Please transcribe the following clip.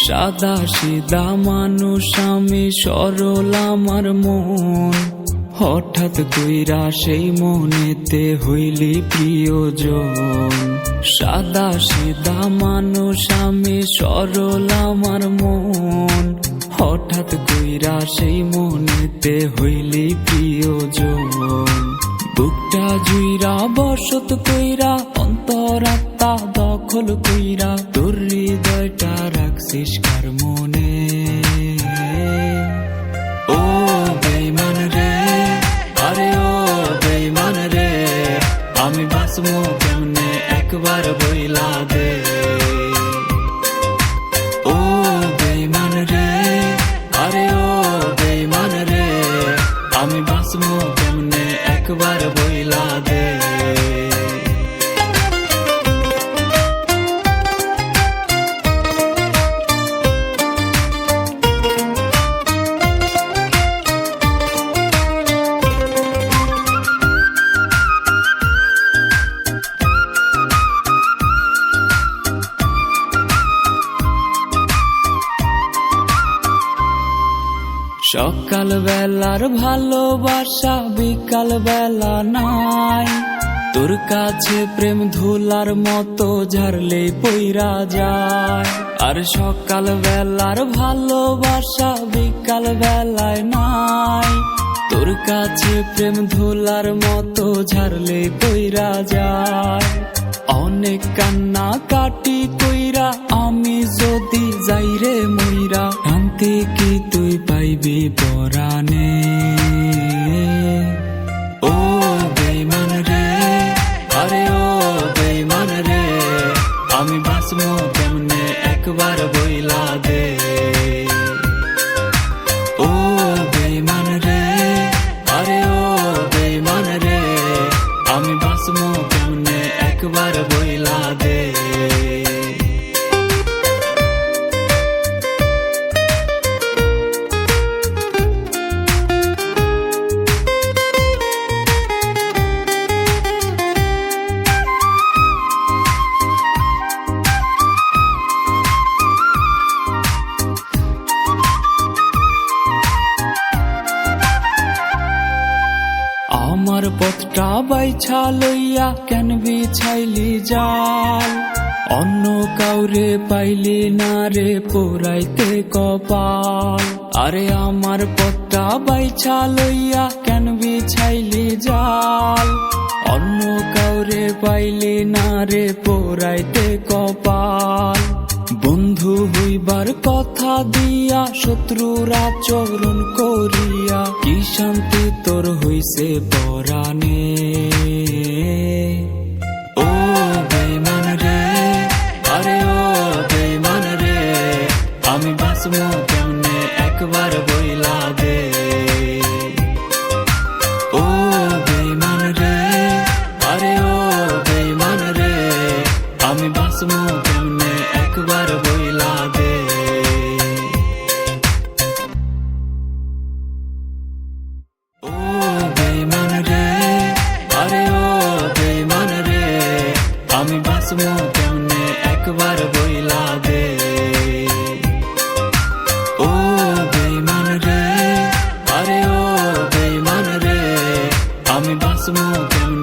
সাদা সিধা মানুষ আমি, সরল আমার মন। হঠাৎ কইরা সেই মনেতে হইলি প্রিয়জন। সাদা সিধা মানুষ আমি, সরল আমার মন। হঠাৎ কইরা সেই মনেতে হইলি প্রিয়জন। বুকটা জুইরা বসত কইরা, অন্তরাত্মা দখল কইরা, তোর হৃদয়টা রাখছিস কার মনে। ও বেঈমান রে, আরে ও বেঈমান রে, আমি বাঁচবো কেমনে একবার বইলা দে। ও বেঈমান রে, আরে ও বেঈমান রে, আমি বাঁচবো কেমনে একবার বইলা দে। সকাল বেলার ভালোবাসা বিকাল বেলা নাই, তোর কাছে প্রেম ধুলার মতো ঝাড়লে পইরা যায়। আর সকাল বেলার ভালোবাসা বিকাল বেলায় নাই, তোর কাছে প্রেম ধুলার মতো ঝাড়লে পইরা যায়। অনেক কান্না কাটি কইরা আমি যদি যাই রে মইরা, শান্তি কি তুই পাইবি পরাণে। ও বেঈমান রে, আরে ও বেঈমান রে, আমি বাঁচবো কেমনে একবার বইলা দে। ও বেঈমান রে, আরে ও বেঈমান রে, আমি বাঁচবো কেমনে একবার বইলা দে। আমার পথটা বাইছা লইয়া কেন বিছাইলি জাল, অন্য কাউরে পাইলি না রে পোড়াইতে কপাল। আরে আমার পথটা বাইছা লইয়া কেন বিছাইলি জাল, অন্য কাউরে পাইলি না রে পোড়াইতে কপাল। বন্ধু হইবার কথা দিয়া শত্রুর আচরণ করিয়া, কি শান্তি তোর হইছে পরাণে। ও বেঈমান রে, আরে ও বেঈমান রে, আমি বাঁচবো কেমনে একবার বইলা দে। ও বেঈমান রে, আরে ও বেঈমান রে, আমি বাঁচবো কেমনে একবার বইলা দে। ও বেঈমান রে, আরে ও বেঈমান রে, আমি বাঁচবো কেমনে একবার বইলা দে। ও বেঈমান রে, আরে ও বেঈমান রে, আমি বাঁচবো কেমনে